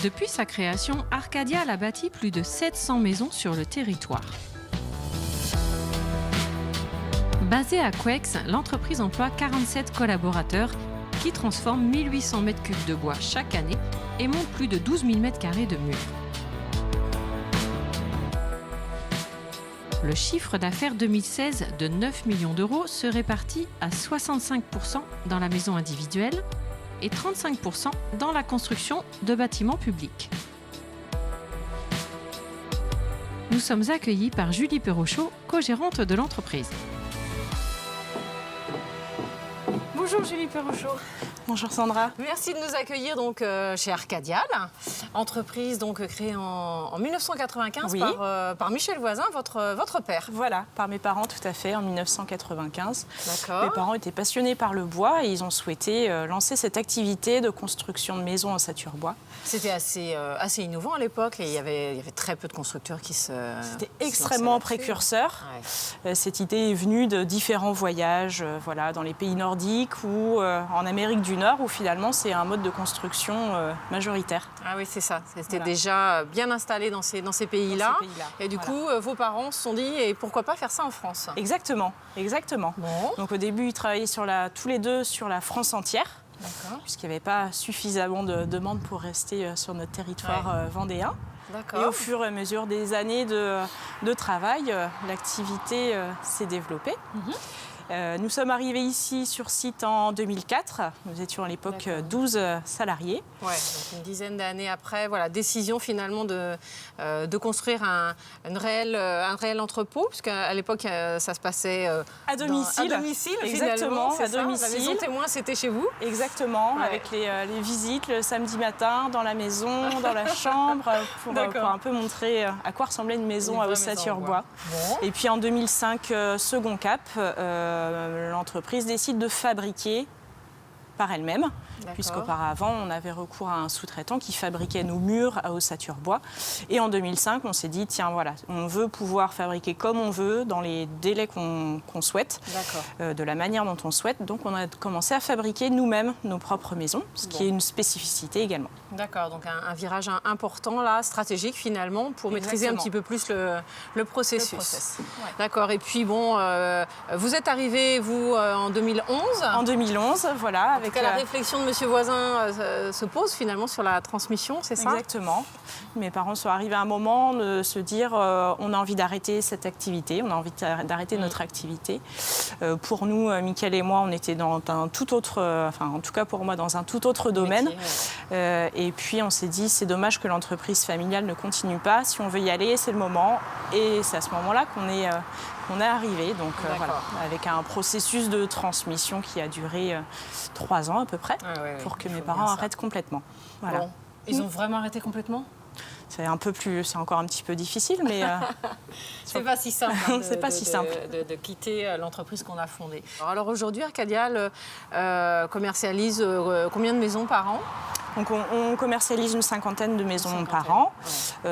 Depuis sa création, Arcadial a bâti plus de 700 maisons sur le territoire. Basée à Couëx, l'entreprise emploie 47 collaborateurs qui transforment 1800 m3 de bois chaque année et montent plus de 12 000 m² de murs. Le chiffre d'affaires 2016 de 9 millions d'euros se répartit à 65% dans la maison individuelle et 35% dans la construction de bâtiments publics. Nous sommes accueillis par Julie Perrochot, co-gérante de l'entreprise. Bonjour Julie Perrochot. Bonjour Sandra. Merci de nous accueillir donc, chez Arcadial, entreprise donc, créée en 1995 Oui. par Michel Voisin, votre père. Voilà, par mes parents tout à fait, en 1995. D'accord. Mes parents étaient passionnés par le bois et ils ont souhaité lancer cette activité de construction de maisons en ossature-bois. C'était assez innovant à l'époque et il y avait très peu de constructeurs qui se... C'était extrêmement précurseur. Ouais. Cette idée est venue de différents voyages voilà, dans les pays nordiques ou en Amérique du Nord où finalement c'est un mode de construction majoritaire. Ah oui, c'est ça. C'était Voilà. déjà bien installé dans ces pays-là. Dans ces pays-là, Et du voilà. coup, vos parents se sont dit, et pourquoi pas faire ça en France? Exactement, exactement. Bon. Donc au début, ils travaillaient tous les deux sur la France entière. D'accord. Puisqu'il n'y avait pas suffisamment de demandes pour rester sur notre territoire vendéen. Et D'accord. au fur et à mesure des années de travail, l'activité s'est développée. Nous sommes arrivés ici sur site en 2004. Nous étions à l'époque D'accord. 12 salariés. Ouais, donc une dizaine d'années après, voilà, décision finalement de construire un réel entrepôt, puisqu'à l'époque, ça se passait À domicile. à domicile, Exactement, finalement, c'est à ça. domicile. La maison témoin, c'était chez vous. Exactement, Ouais. avec les visites le samedi matin dans la maison, dans la chambre, pour un peu montrer à quoi ressemblait une maison Une à vraie maison ossature en bois. Bon. Et puis en 2005, second cap, l'entreprise décide de fabriquer par elle-même, D'accord. puisqu'auparavant on avait recours à un sous-traitant qui fabriquait nos murs à ossature bois. Et en 2005, on s'est dit, tiens voilà, on veut pouvoir fabriquer comme on veut, dans les délais qu'on souhaite, D'accord. de la manière dont on souhaite. Donc on a commencé à fabriquer nous-mêmes nos propres maisons, ce qui Bon. est une spécificité également. D'accord, donc un virage important, là, stratégique finalement, pour maîtriser un Exactement. petit peu plus le processus. Le process, ouais. D'accord, et puis bon, vous êtes arrivé, vous, en 2011. En 2011, voilà, En avec tout cas, la réflexion de Monsieur Voisin se pose finalement sur la transmission, c'est ça? Exactement. Mes parents sont arrivés à un moment de se dire on a envie d'arrêter cette activité, on a envie d'arrêter notre activité. Pour nous, Mickaël et moi, on était dans un tout autre, enfin en tout cas pour moi, dans un tout autre domaine. Métier, Et puis on s'est dit c'est dommage que l'entreprise familiale ne continue pas. Si on veut y aller, c'est le moment. Et c'est à ce moment-là qu'on est arrivé, donc voilà, avec un processus de transmission qui a duré 3 ans à peu près, pour que mes parents arrêtent complètement. Voilà. Bon. Ils ont vraiment arrêté complètement? C'est encore un petit peu difficile, mais C'est pas si simple hein, C'est pas si simple. de quitter l'entreprise qu'on a fondée. Alors aujourd'hui, Arcadial commercialise combien de maisons par an? donc on commercialise une 50aine de maisons par an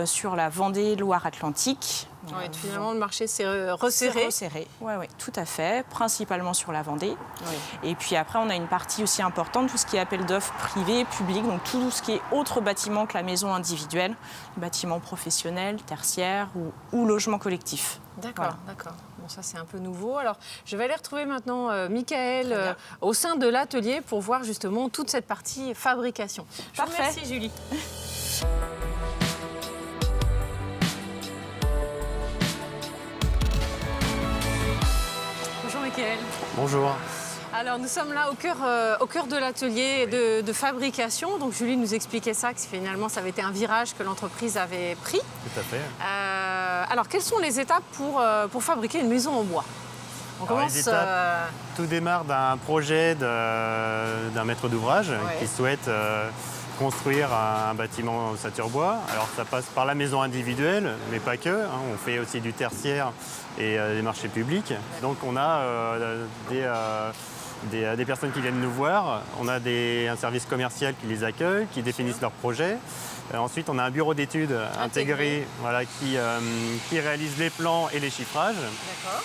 sur la Vendée, Loire-Atlantique. Ouais, finalement, le marché s'est resserré. C'est resserré, oui, tout à fait, principalement sur la Vendée. Oui. Et puis après, on a une partie aussi importante, tout ce qui est appel d'offres privé, public, donc tout ce qui est autre bâtiment que la maison individuelle, bâtiment professionnel, tertiaire ou logement collectif. D'accord, Voilà. d'accord. Bon, ça, c'est un peu nouveau. Alors, je vais aller retrouver maintenant Mickaël au sein de l'atelier pour voir justement toute cette partie fabrication. Je vous Parfait. remercie, Julie. Bonjour, Mickaël. Bonjour. Alors, nous sommes là au cœur de l'atelier de fabrication. Donc, Julie nous expliquait ça, que finalement, ça avait été un virage que l'entreprise avait pris. Tout à fait. Alors, quelles sont les étapes pour fabriquer une maison en bois? On Alors, commence... les étapes, tout démarre d'un projet d'un maître d'ouvrage qui souhaite construire un bâtiment en ossature bois. Alors ça passe par la maison individuelle, mais pas que. Hein. On fait aussi du tertiaire et des marchés publics. Donc on a des personnes qui viennent nous voir. On a un service commercial qui les accueille, qui définissent leurs projets. Ensuite, on a un bureau d'études intégré voilà, qui réalise les plans et les chiffrages. D'accord.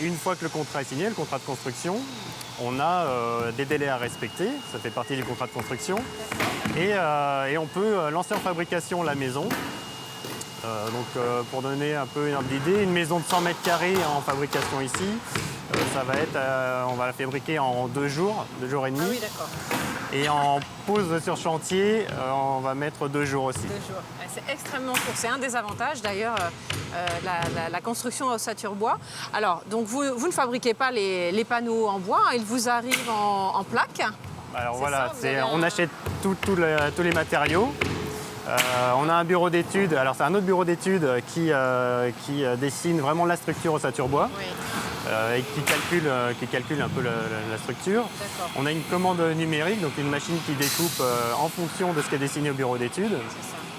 Une fois que le contrat est signé, le contrat de construction, on a des délais à respecter, ça fait partie du contrat de construction, et on peut lancer en fabrication la maison. Pour donner un peu une ordre d'idée, une maison de 100 mètres carrés en fabrication ici, ça va être, on va la fabriquer en 2 jours, 2 jours et demi. Ah oui, d'accord. Et en pause sur chantier, on va mettre 2 jours aussi. 2 jours. C'est extrêmement court. C'est un des avantages d'ailleurs, la construction en ossature bois. Alors, donc vous ne fabriquez pas les panneaux en bois, ils vous arrivent en plaques. Alors voilà, on achète tous les matériaux. On a un bureau d'études, alors c'est un autre bureau d'études qui dessine vraiment la structure ossature bois. Oui. Et qui calcule un peu la structure. On a une commande numérique, donc une machine qui découpe en fonction de ce qui est dessiné au bureau d'études.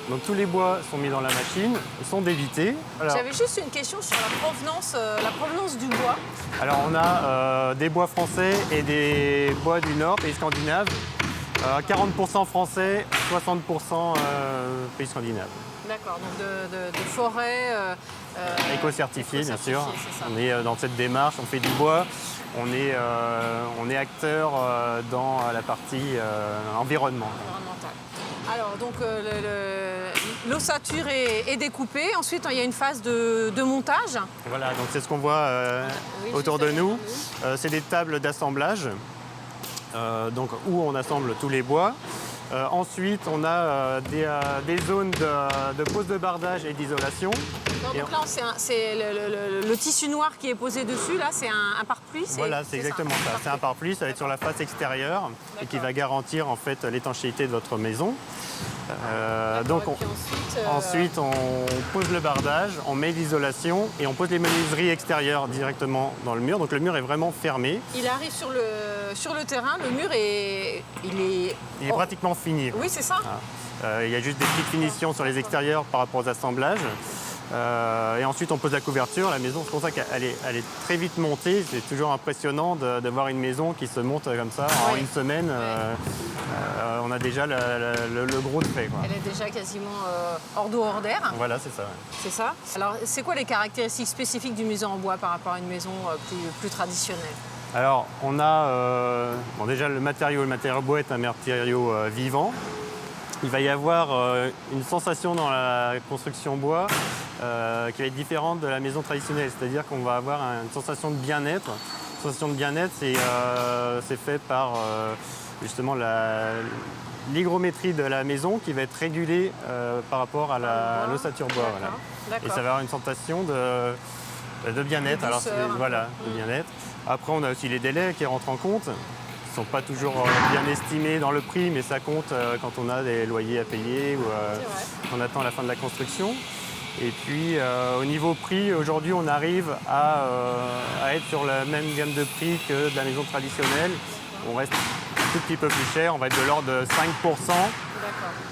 Donc tous les bois sont mis dans la machine, sont débités. J'avais juste une question sur la provenance du bois. Alors on a des bois français et des bois du Nord, pays scandinaves. 40% français, 60% pays scandinaves. D'accord, donc de forêts... éco-certifiés, bien sûr. Ça. On est dans cette démarche, on fait du bois, on est acteur dans la partie environnement. Alors, donc, l'ossature est découpée. Ensuite, il y a une phase de montage. Voilà, donc c'est ce qu'on voit autour de nous. C'est des tables d'assemblage, où on assemble tous les bois. Ensuite, on a des zones de pose de bardage et d'isolation. Donc là, c'est le tissu noir qui est posé dessus. Là, c'est un pare-pluie. Voilà, c'est exactement ça. C'est un pare-pluie, ça va être sur la face extérieure et qui va garantir en fait l'étanchéité de votre maison. Ensuite, on pose le bardage, on met l'isolation et on pose les menuiseries extérieures directement dans le mur. Donc le mur est vraiment fermé. Il arrive sur le terrain, le mur il est pratiquement fini. Oui, c'est ça. Il y a juste des petites finitions sur les extérieurs par rapport aux assemblages. Et ensuite, on pose la couverture. La maison, c'est pour ça qu'elle est très vite montée. C'est toujours impressionnant de voir une maison qui se monte comme ça en une semaine. On a déjà le gros de fait, quoi. Elle est déjà quasiment hors d'eau, hors d'air. Voilà, c'est ça. C'est ça. Alors, c'est quoi les caractéristiques spécifiques d'une maison en bois par rapport à une maison plus traditionnelle? Alors, on a déjà le matériau bois est un matériau vivant. Il va y avoir une sensation dans la construction bois qui va être différente de la maison traditionnelle. C'est-à-dire qu'on va avoir une sensation de bien-être. La sensation de bien-être, c'est fait par justement l'hygrométrie de la maison qui va être régulée par rapport à l'ossature bois. Voilà. Et ça va avoir une sensation de bien-être. Alors, de bien-être. Après, on a aussi les délais qui rentrent en compte. Ils ne sont pas toujours bien estimés dans le prix, mais ça compte quand on a des loyers à payer ou on attend la fin de la construction. Et puis, au niveau prix, aujourd'hui, on arrive à être sur la même gamme de prix que de la maison traditionnelle. On reste un tout petit peu plus cher, on va être de l'ordre de 5%. D'accord.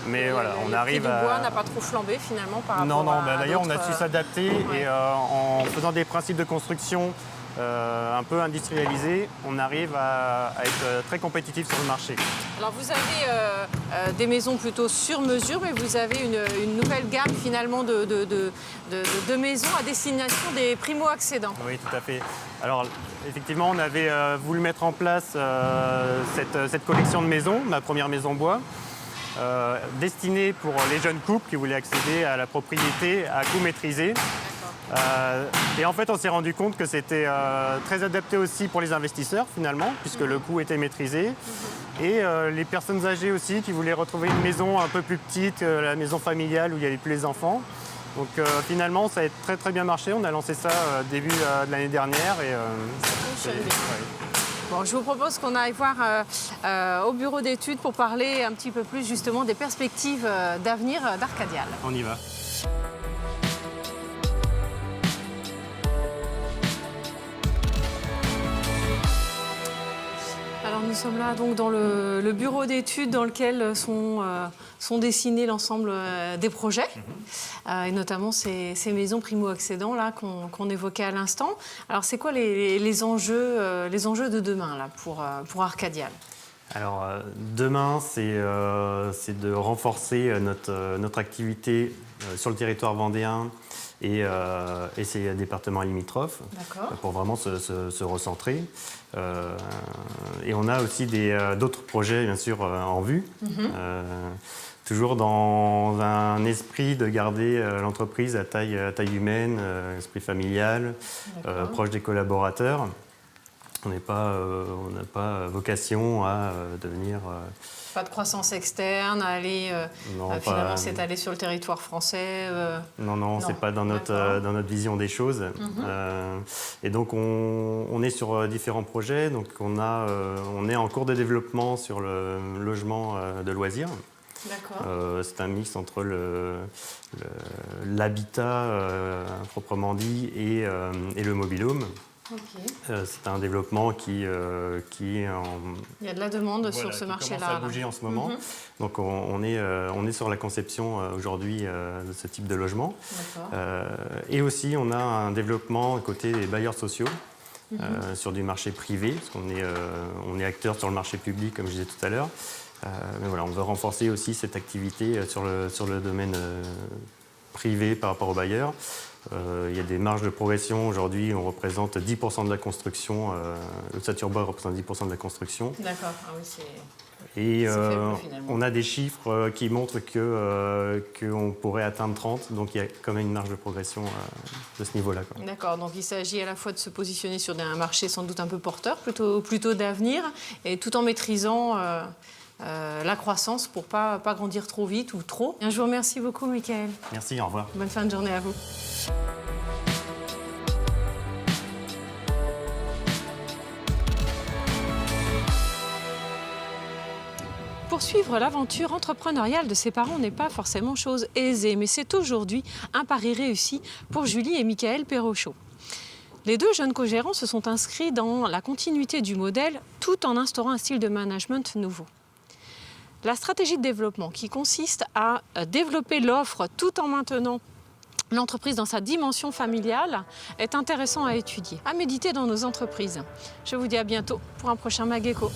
Mais voilà, on arrive à... Le prix du bois n'a pas trop flambé finalement par rapport à d'ailleurs, on a su s'adapter et en faisant des principes de construction un peu industrialisés, on arrive à être très compétitif sur le marché. Alors vous avez des maisons plutôt sur mesure, mais vous avez une nouvelle gamme finalement de maisons à destination des primo-accédants. Oui, tout à fait. Alors effectivement, on avait voulu mettre en place cette collection de maisons, ma première maison bois, destinée pour les jeunes couples qui voulaient accéder à la propriété à coût maîtrisé. Et en fait, on s'est rendu compte que c'était très adapté aussi pour les investisseurs finalement, puisque le coût était maîtrisé. Et les personnes âgées aussi qui voulaient retrouver une maison un peu plus petite, la maison familiale où il n'y avait plus les enfants. Donc finalement, ça a très très bien marché. On a lancé ça début de l'année dernière. Bon, je vous propose qu'on aille voir au bureau d'études pour parler un petit peu plus justement des perspectives d'avenir d'Arcadial. On y va. Alors nous sommes là donc dans le bureau d'études dans lequel sont dessinés l'ensemble des projets, et notamment ces maisons primo-accédants là qu'on évoquait à l'instant. Alors c'est quoi les enjeux de demain là pour Arcadial? Alors demain, c'est de renforcer notre activité sur le territoire vendéen et ses départements limitrophes pour vraiment se recentrer. Et on a aussi d'autres projets, bien sûr, en vue. Toujours dans un esprit de garder l'entreprise à taille humaine, esprit familial, proche des collaborateurs. On n'a pas vocation à devenir... Pas de croissance externe, à aller finalement s'étaler sur le territoire français Non, c'est pas dans notre vision des choses. Et donc on est sur différents projets. Donc on est en cours de développement sur le logement de loisirs. C'est un mix entre l'habitat proprement dit et le mobilhome. C'est un développement qui est en... Il y a de la demande sur ce marché-là. Qui commence à bouger en ce moment. Donc on est sur la conception aujourd'hui de ce type de logement. Et aussi on a un développement côté des bailleurs sociaux sur du marché privé, parce qu'on est acteur sur le marché public, comme je disais tout à l'heure. Mais voilà, on veut renforcer aussi cette activité sur le domaine privé par rapport aux bailleurs. Il y a des marges de progression. Aujourd'hui, on représente 10% de la construction. Le Saturbois représente 10% de la construction. D'accord. Ah oui, c'est... Et on a des chiffres qui montrent qu'on pourrait atteindre 30. Donc il y a quand même une marge de progression de ce niveau-là. D'accord. Donc il s'agit à la fois de se positionner sur un marché sans doute un peu porteur, plutôt d'avenir, et tout en maîtrisant... la croissance pour pas grandir trop vite ou trop. Je vous remercie beaucoup, Michael. Merci, au revoir. Bonne fin de journée à vous. Poursuivre l'aventure entrepreneuriale de ses parents n'est pas forcément chose aisée, mais c'est aujourd'hui un pari réussi pour Julie et Michael Perrochot. Les deux jeunes co-gérants se sont inscrits dans la continuité du modèle tout en instaurant un style de management nouveau. La stratégie de développement qui consiste à développer l'offre tout en maintenant l'entreprise dans sa dimension familiale est intéressant à étudier, à méditer dans nos entreprises. Je vous dis à bientôt pour un prochain Mag Éco.